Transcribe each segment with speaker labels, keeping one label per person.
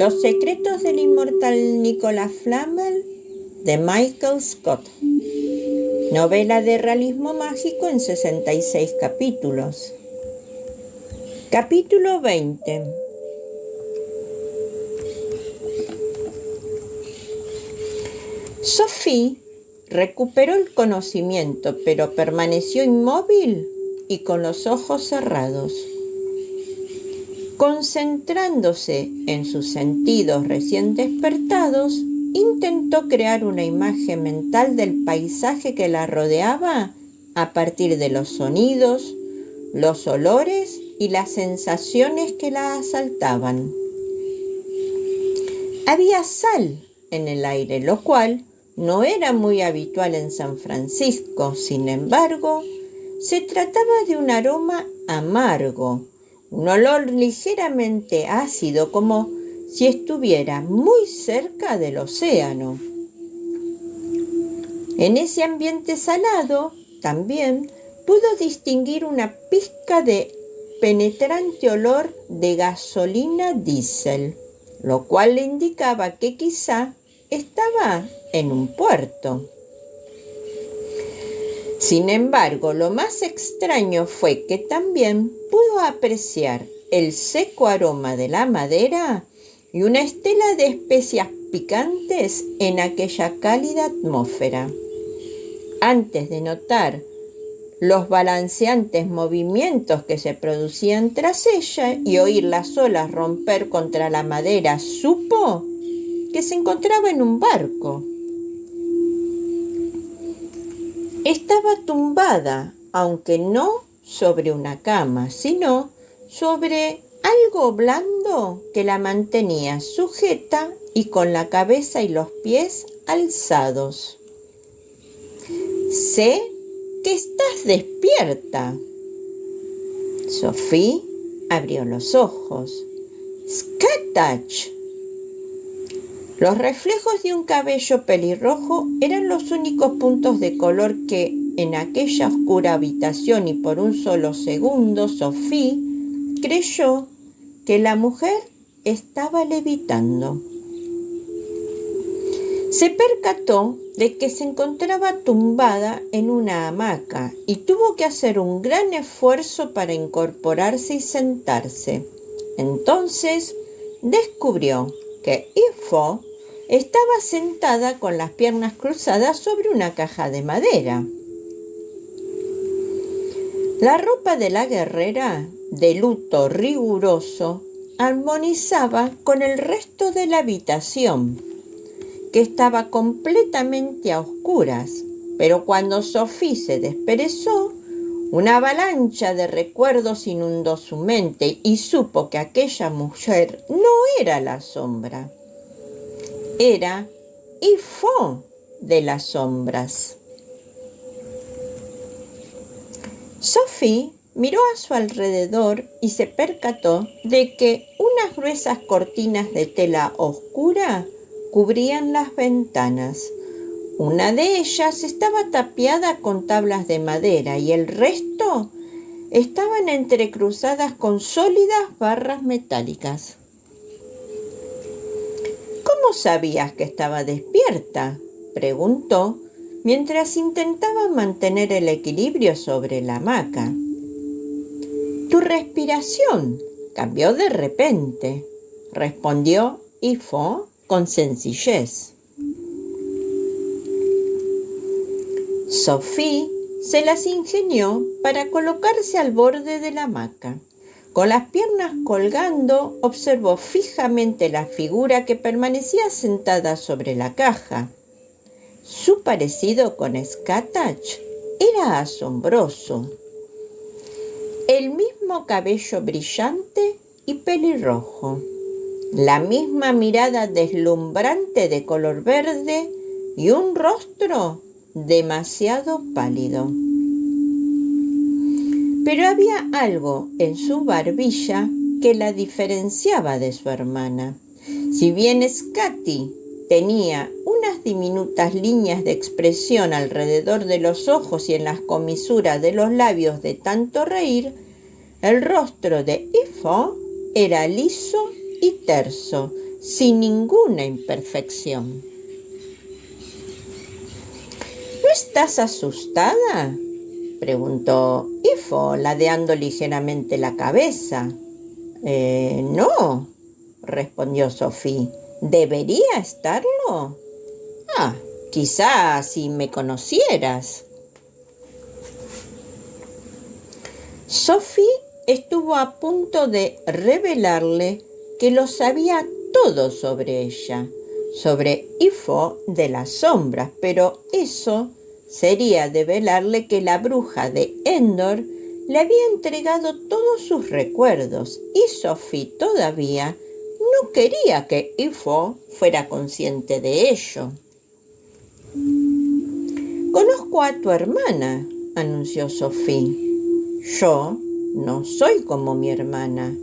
Speaker 1: Los secretos del inmortal Nicolas Flamel de Michael Scott. Novela de realismo mágico en 66 capítulos. Capítulo 20. Sophie recuperó el conocimiento, pero permaneció inmóvil y con los ojos cerrados. Concentrándose en sus sentidos recién despertados, intentó crear una imagen mental del paisaje que la rodeaba a partir de los sonidos, los olores y las sensaciones que la asaltaban. Había sal en el aire, lo cual no era muy habitual en San Francisco. Sin embargo, se trataba de un aroma amargo, un olor ligeramente ácido, como si estuviera muy cerca del océano. En ese ambiente salado también pudo distinguir una pizca de penetrante olor de gasolina diésel, lo cual le indicaba que quizá estaba en un puerto. Sin embargo, lo más extraño fue que también pudo apreciar el seco aroma de la madera y una estela de especias picantes en aquella cálida atmósfera. Antes de notar los balanceantes movimientos que se producían tras ella y oír las olas romper contra la madera, supo que se encontraba en un barco. Estaba tumbada, aunque no sobre una cama, sino sobre algo blando que la mantenía sujeta y con la cabeza y los pies alzados. «Sé que estás despierta». Sophie abrió los ojos. «Scatach». Los reflejos de un cabello pelirrojo eran los únicos puntos de color que en aquella oscura habitación, y por un solo segundo Sophie creyó que la mujer estaba levitando. Se percató de que se encontraba tumbada en una hamaca y tuvo que hacer un gran esfuerzo para incorporarse y sentarse. Entonces descubrió que Ifo estaba sentada con las piernas cruzadas sobre una caja de madera. La ropa de la guerrera, de luto riguroso, armonizaba con el resto de la habitación, que estaba completamente a oscuras, pero cuando Sophie se desperezó, una avalancha de recuerdos inundó su mente y supo que aquella mujer no era la sombra. Era Ifo de las sombras. Sophie miró a su alrededor y se percató de que unas gruesas cortinas de tela oscura cubrían las ventanas. Una de ellas estaba tapiada con tablas de madera y el resto estaban entrecruzadas con sólidas barras metálicas. «¿Cómo sabías que estaba despierta?», preguntó, mientras intentaba mantener el equilibrio sobre la hamaca. «Tu respiración cambió de repente», respondió Ifo con sencillez. Sophie se las ingenió para colocarse al borde de la hamaca. Con las piernas colgando, observó fijamente la figura que permanecía sentada sobre la caja. Su parecido con Scatach era asombroso. El mismo cabello brillante y pelirrojo, la misma mirada deslumbrante de color verde y un rostro demasiado pálido. Pero había algo en su barbilla que la diferenciaba de su hermana. Si bien Scatty tenía unas diminutas líneas de expresión alrededor de los ojos y en las comisuras de los labios de tanto reír, el rostro de Ifo era liso y terso, sin ninguna imperfección. ¿No estás asustada?, preguntó Ifo, ladeando ligeramente la cabeza. No, respondió Sophie. ¿Debería estarlo? Quizá si me conocieras. Sophie estuvo a punto de revelarle que lo sabía todo sobre ella, sobre Ifo de las sombras, pero eso sería develarle que la bruja de Endor le había entregado todos sus recuerdos y Sophie todavía no quería que Ifo fuera consciente de ello. «Conozco a tu hermana», anunció Sophie. «Yo no soy como mi hermana»,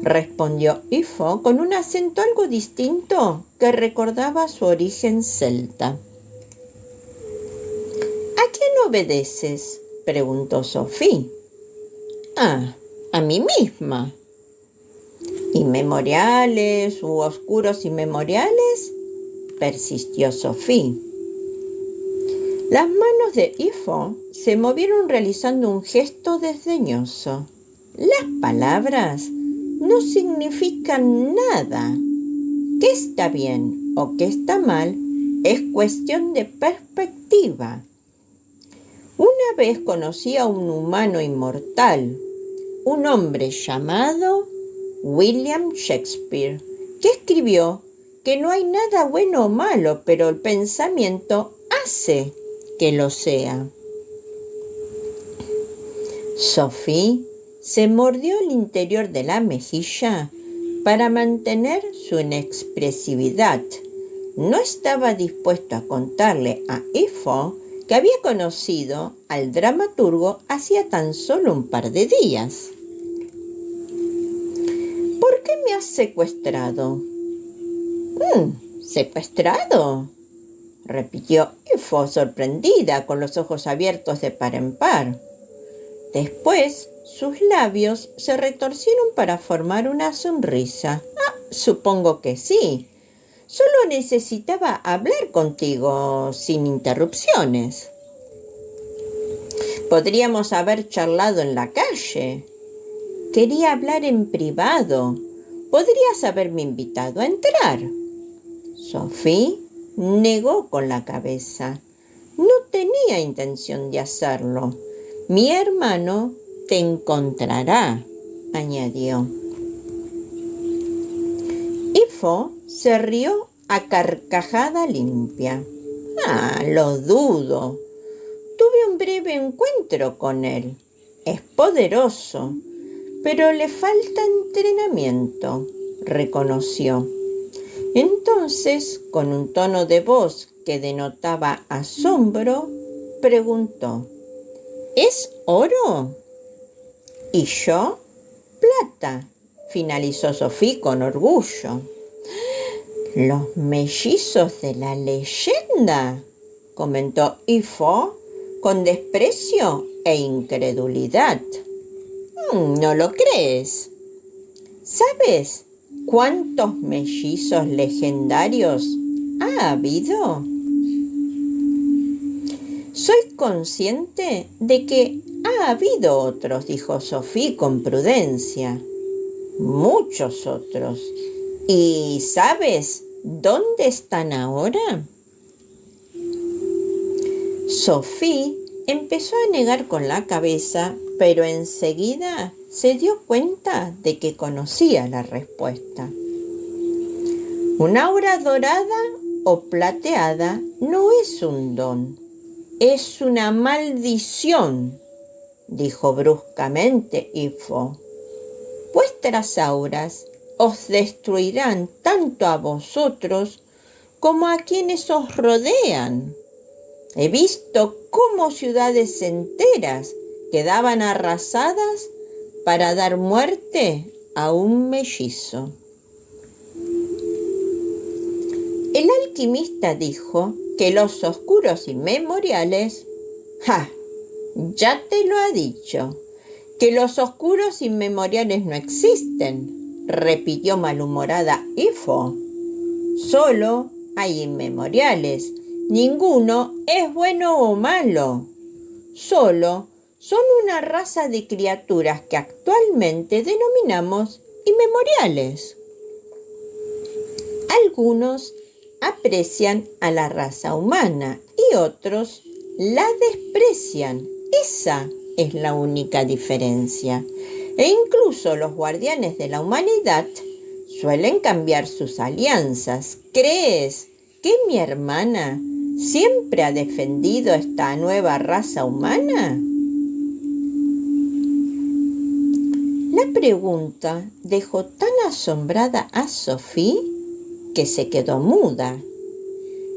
Speaker 1: respondió Ifo con un acento algo distinto que recordaba su origen celta. «¿A quién obedeces?», preguntó Sophie. «A mí misma». «¿Inmemoriales u oscuros inmemoriales?», persistió Sophie. Las manos de Ifo se movieron realizando un gesto desdeñoso. Las palabras no significan nada. ¿Qué está bien o qué está mal? Es cuestión de perspectiva. Una vez conocí a un humano inmortal, un hombre llamado William Shakespeare, que escribió que no hay nada bueno o malo, pero el pensamiento hace que lo sea. Sophie se mordió el interior de la mejilla para mantener su inexpresividad. No estaba dispuesto a contarle a Ifo que había conocido al dramaturgo hacía tan solo un par de días. «¿Por qué me has secuestrado?» «¿Secuestrado?», repitió Ifo, sorprendida, con los ojos abiertos de par en par. Después, sus labios se retorcieron para formar una sonrisa. «Supongo que sí. Solo necesitaba hablar contigo sin interrupciones. Podríamos haber charlado en la calle. Quería hablar en privado. Podrías haberme invitado a entrar». Sophie negó con la cabeza. «No tenía intención de hacerlo. Mi hermano te encontrará», añadió. Ifo se rió a carcajada limpia. «Lo dudo. Tuve un breve encuentro con él. Es poderoso, pero le falta entrenamiento», reconoció. Entonces, con un tono de voz que denotaba asombro, preguntó: «¿Es oro?». «¿Y yo? Plata», finalizó Sophie con orgullo. «¿Los mellizos de la leyenda?», comentó Ifo con desprecio e incredulidad. «¿No lo crees? ¿Sabes cuántos mellizos legendarios ha habido?». «Soy consciente de que ha habido otros», dijo Sophie con prudencia. «Muchos otros. ¿Y sabes dónde están ahora?». Sophie empezó a negar con la cabeza, pero enseguida se dio cuenta de que conocía la respuesta. «Una aura dorada o plateada no es un don, es una maldición», dijo bruscamente Ifo. «Vuestras auras os destruirán tanto a vosotros como a quienes os rodean. He visto cómo ciudades enteras quedaban arrasadas para dar muerte a un mellizo». El alquimista dijo que los oscuros inmemoriales... Ya te lo ha dicho, que los oscuros inmemoriales no existen, repitió malhumorada Ifo. Solo hay inmemoriales. Ninguno es bueno o malo. Solo son una raza de criaturas que actualmente denominamos inmemoriales. Algunos aprecian a la raza humana y otros la desprecian. Esa es la única diferencia. E incluso los guardianes de la humanidad suelen cambiar sus alianzas. ¿Crees que mi hermana siempre ha defendido esta nueva raza humana? La pregunta dejó tan asombrada a Sophie que se quedó muda.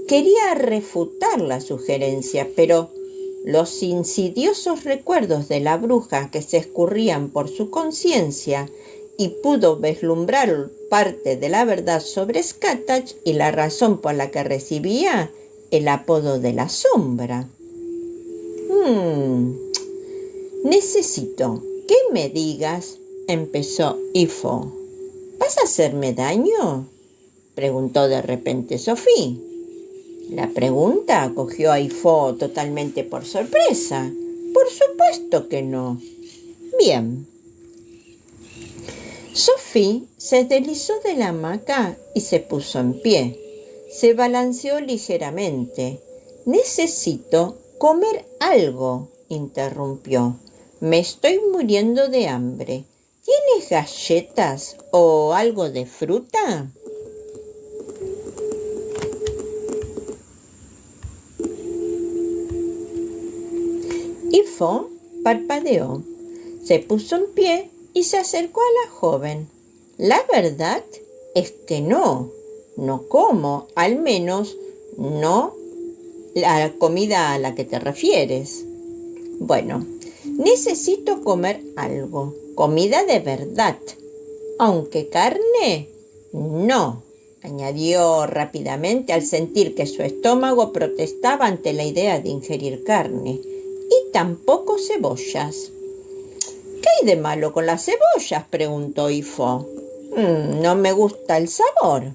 Speaker 1: Quería refutar la sugerencia, pero los insidiosos recuerdos de la bruja que se escurrían por su conciencia y pudo vislumbrar parte de la verdad sobre Skatach y la razón por la que recibía el apodo de la sombra. Necesito que me digas, empezó Ifo. ¿Vas a hacerme daño?, preguntó de repente Sophie. La pregunta cogió a Ifo totalmente por sorpresa. Por supuesto que no. Bien. Sophie se deslizó de la hamaca y se puso en pie. Se balanceó ligeramente. Necesito comer algo, interrumpió. Me estoy muriendo de hambre. ¿Tienes galletas o algo de fruta? Ifo parpadeó, se puso en pie y se acercó a la joven. La verdad es que no como, al menos no la comida a la que te refieres. Bueno, necesito comer algo, comida de verdad, aunque carne, no, añadió rápidamente al sentir que su estómago protestaba ante la idea de ingerir carne. Y tampoco cebollas. ¿Qué hay de malo con las cebollas?, preguntó Ifo. No me gusta el sabor.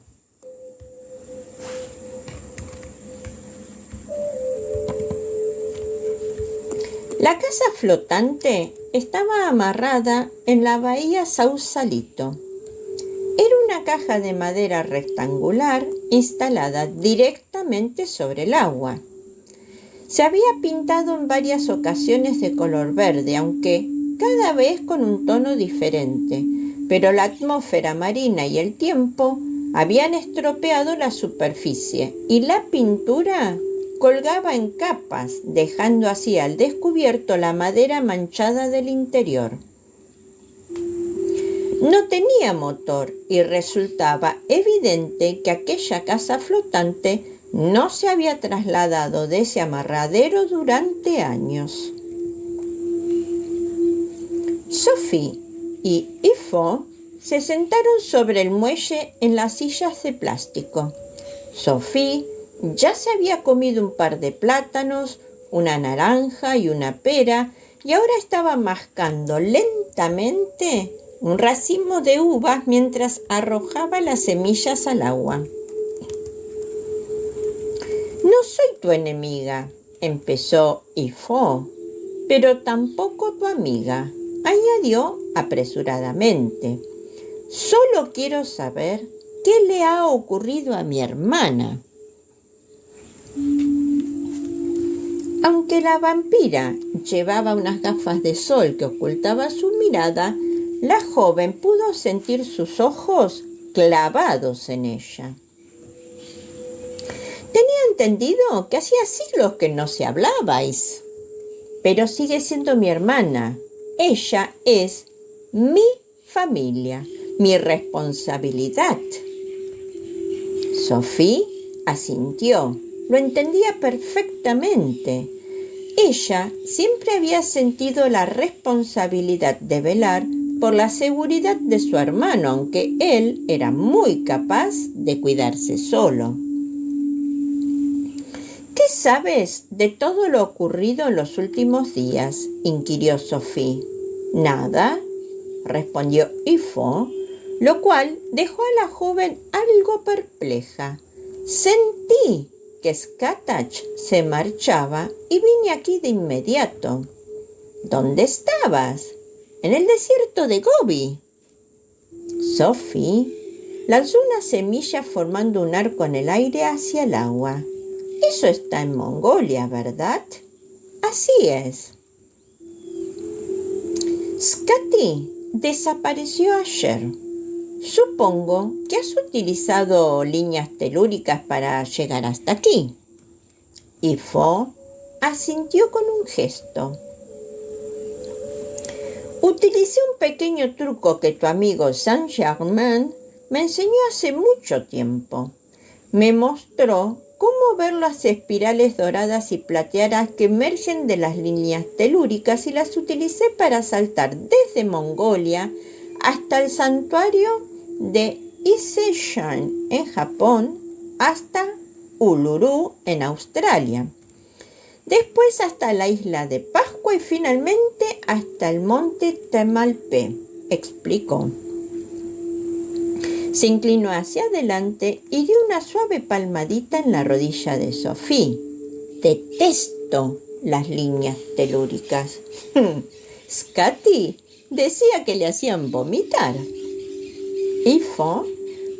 Speaker 1: La casa flotante estaba amarrada en la bahía Sausalito. Era una caja de madera rectangular instalada directamente sobre el agua. Se había pintado en varias ocasiones de color verde, aunque cada vez con un tono diferente, pero la atmósfera marina y el tiempo habían estropeado la superficie y la pintura colgaba en capas, dejando así al descubierto la madera manchada del interior. No tenía motor y resultaba evidente que aquella casa flotante no se había trasladado de ese amarradero durante años. Sophie y Ifo se sentaron sobre el muelle en las sillas de plástico. Sophie ya se había comido un par de plátanos, una naranja y una pera, y ahora estaba mascando lentamente un racimo de uvas mientras arrojaba las semillas al agua. No soy tu enemiga, empezó Ifo, pero tampoco tu amiga, añadió apresuradamente. Solo quiero saber qué le ha ocurrido a mi hermana. Aunque la vampira llevaba unas gafas de sol que ocultaba su mirada, la joven pudo sentir sus ojos clavados en ella. Tenía entendido que hacía siglos que no se hablabais, pero sigue siendo mi hermana. Ella es mi familia, mi responsabilidad. Sophie asintió. Lo entendía perfectamente. Ella siempre había sentido la responsabilidad de velar por la seguridad de su hermano, aunque él era muy capaz de cuidarse solo. ¿Qué sabes de todo lo ocurrido en los últimos días?, inquirió Sophie. Nada, respondió Ifo, lo cual dejó a la joven algo perpleja. Sentí que Skatach se marchaba y vine aquí de inmediato. ¿Dónde estabas? En el desierto de Gobi. Sophie lanzó una semilla formando un arco en el aire hacia el agua. Eso está en Mongolia, ¿verdad? Así es. Skati desapareció ayer. Supongo que has utilizado líneas telúricas para llegar hasta aquí. Ifo asintió con un gesto. Utilicé un pequeño truco que tu amigo Saint-Germain me enseñó hace mucho tiempo. Me mostró cómo ver las espirales doradas y plateadas que emergen de las líneas telúricas y las utilicé para saltar desde Mongolia hasta el santuario de Ise-shan en Japón hasta Uluru en Australia. Después hasta la isla de Pascua y finalmente hasta el monte Tamalpais, explicó. Se inclinó hacia adelante y dio una suave palmadita en la rodilla de Sophie. Detesto las líneas telúricas. Skati decía que le hacían vomitar. Ifo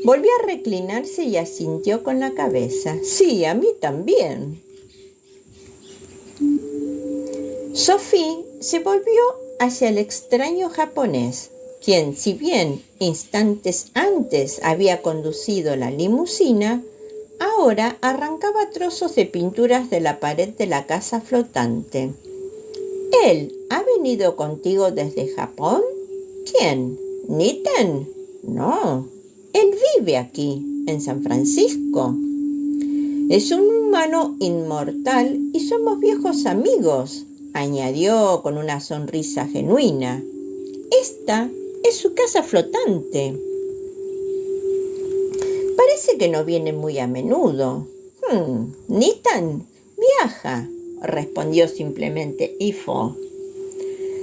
Speaker 1: volvió a reclinarse y asintió con la cabeza. Sí, a mí también. Sophie se volvió hacia el extraño japonés, quien, si bien instantes antes había conducido la limusina, ahora arrancaba trozos de pinturas de la pared de la casa flotante. ¿Él ha venido contigo desde Japón? ¿Quién? ¿Niten? No, él vive aquí, en San Francisco. Es un humano inmortal y somos viejos amigos, añadió con una sonrisa genuina. Esta es su casa flotante. Parece que no viene muy a menudo. Nitan viaja, respondió simplemente Ifo.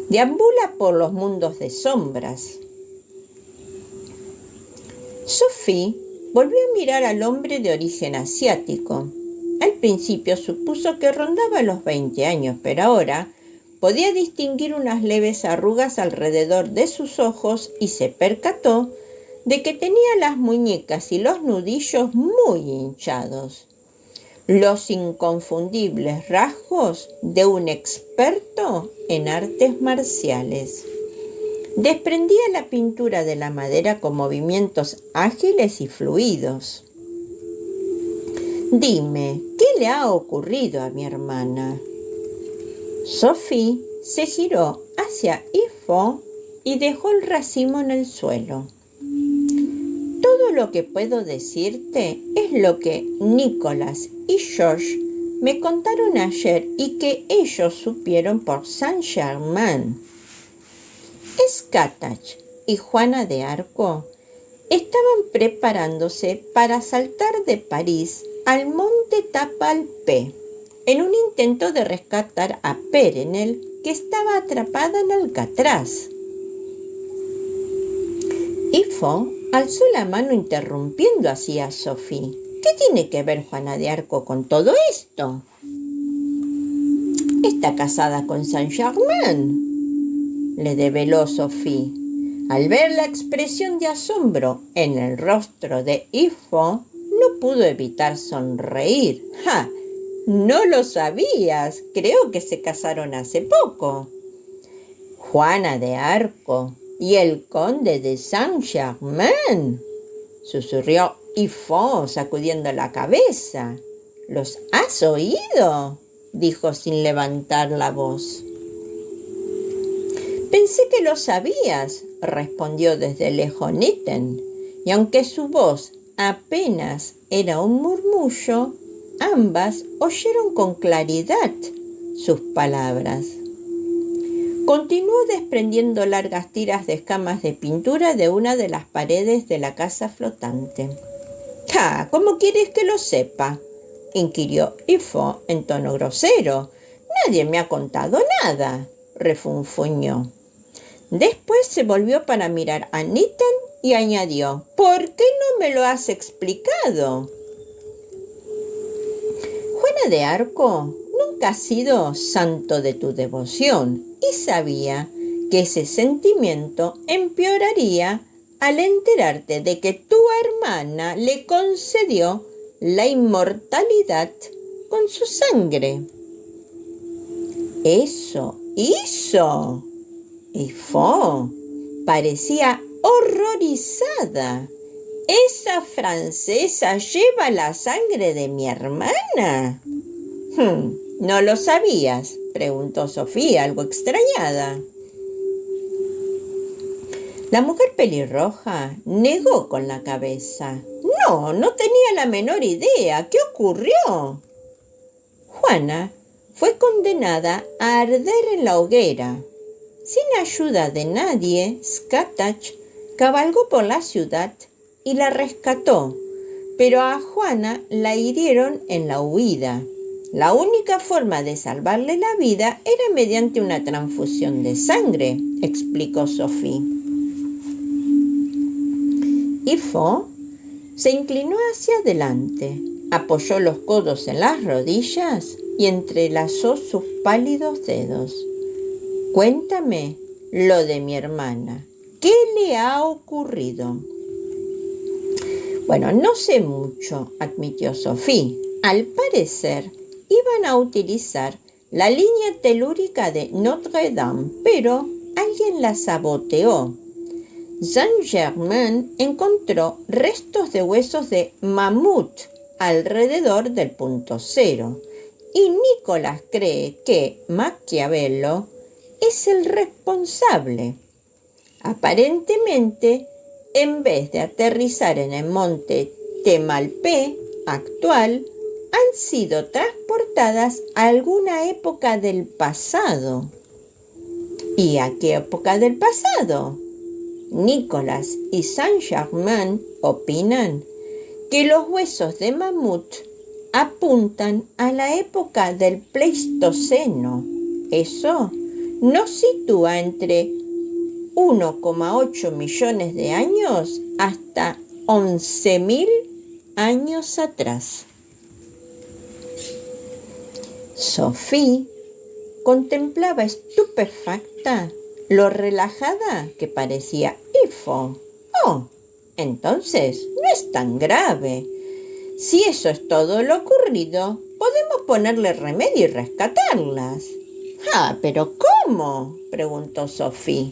Speaker 1: Deambula por los mundos de sombras. Sophie volvió a mirar al hombre de origen asiático. Al principio supuso que rondaba los 20 años, pero ahora podía distinguir unas leves arrugas alrededor de sus ojos y se percató de que tenía las muñecas y los nudillos muy hinchados. Los inconfundibles rasgos de un experto en artes marciales. Desprendía la pintura de la madera con movimientos ágiles y fluidos. Dime, ¿qué le ha ocurrido a mi hermana? Sophie se giró hacia Ifo y dejó el racimo en el suelo. Todo lo que puedo decirte es lo que Nicholas y George me contaron ayer y que ellos supieron por Saint-Germain. Skatach y Juana de Arco estaban preparándose para saltar de París al monte Tamalpais en un intento de rescatar a Perenelle, que estaba atrapada en Alcatraz. Ifo alzó la mano interrumpiendo así a Sophie. ¿Qué tiene que ver Juana de Arco con todo esto? Está casada con Saint-Germain, le develó Sophie. Al ver la expresión de asombro en el rostro de Ifo, no pudo evitar sonreír. ¡Ja! No lo sabías. Creo que se casaron hace poco. Juana de Arco y el conde de Saint-Germain, susurró Ifo sacudiendo la cabeza. ¿Los has oído?, dijo sin levantar la voz. Pensé que lo sabías, respondió desde lejos Niten, y aunque su voz apenas era un murmullo, ambas oyeron con claridad sus palabras. Continuó desprendiendo largas tiras de escamas de pintura de una de las paredes de la casa flotante. ¿Cómo quieres que lo sepa?, inquirió Ifo en tono grosero. Nadie me ha contado nada, refunfuñó. Después se volvió para mirar a Niten y añadió: ¿Por qué no me lo has explicado? Juana de Arco nunca ha sido santo de tu devoción y sabía que ese sentimiento empeoraría al enterarte de que tu hermana le concedió la inmortalidad con su sangre. Eso hizo. Ifo parecía horrorizada. ¿Esa francesa lleva la sangre de mi hermana? ¿No lo sabías?, preguntó Sofía, algo extrañada. La mujer pelirroja negó con la cabeza. No tenía la menor idea. ¿Qué ocurrió? Juana fue condenada a arder en la hoguera. Sin ayuda de nadie, Scatach cabalgó por la ciudad y la rescató, pero a Juana la hirieron en la huida. La única forma de salvarle la vida era mediante una transfusión de sangre, explicó Sophie. Ifo se inclinó hacia adelante, apoyó los codos en las rodillas y entrelazó sus pálidos dedos. Cuéntame lo de mi hermana. ¿Qué le ha ocurrido? Bueno, no sé mucho, admitió Sophie. Al parecer, iban a utilizar la línea telúrica de Notre Dame, pero alguien la saboteó. Saint-Germain encontró restos de huesos de mamut alrededor del punto cero, y Nicolás cree que Maquiavelo es el responsable. Aparentemente, en vez de aterrizar en el monte Tamalpais actual, han sido transportadas a alguna época del pasado. ¿Y a qué época del pasado? Nicolás y Saint-Germain opinan que los huesos de mamut apuntan a la época del Pleistoceno. Eso nos sitúa entre 1,8 millones de años hasta 11.000 años atrás. Sophie contemplaba estupefacta lo relajada que parecía Ifo. Entonces no es tan grave. Si eso es todo lo ocurrido, podemos ponerle remedio y rescatarlas. ¿Pero cómo?, preguntó Sophie.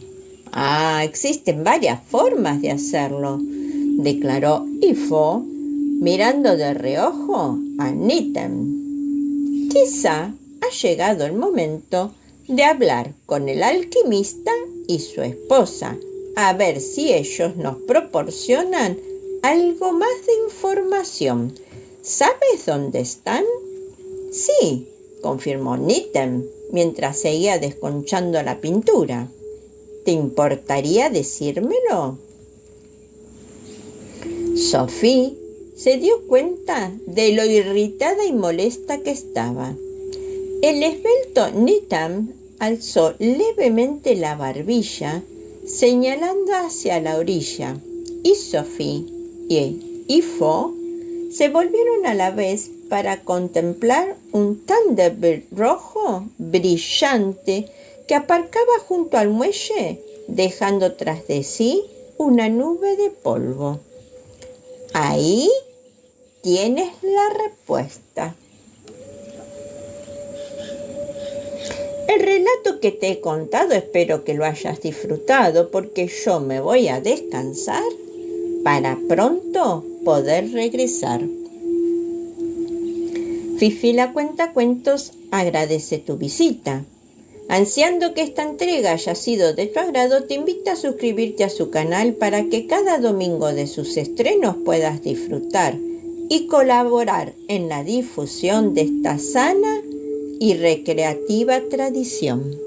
Speaker 1: Existen varias formas de hacerlo, declaró Ifo, mirando de reojo a Nitem. Quizá ha llegado el momento de hablar con el alquimista y su esposa, a ver si ellos nos proporcionan algo más de información. ¿Sabes dónde están? Sí, confirmó Nitem, mientras seguía desconchando la pintura. ¿Te importaría decírmelo? Sophie se dio cuenta de lo irritada y molesta que estaba. El esbelto Nitem alzó levemente la barbilla, señalando hacia la orilla, y Sophie y Ifo se volvieron a la vez para contemplar un Thunderbird rojo brillante que aparcaba junto al muelle, dejando tras de sí una nube de polvo. Ahí tienes la respuesta. El relato que te he contado espero que lo hayas disfrutado, porque yo me voy a descansar para pronto poder regresar. Fifi la Cuentacuentos agradece tu visita. Ansiando que esta entrega haya sido de tu agrado, te invito a suscribirte a su canal para que cada domingo de sus estrenos puedas disfrutar y colaborar en la difusión de esta sana y recreativa tradición.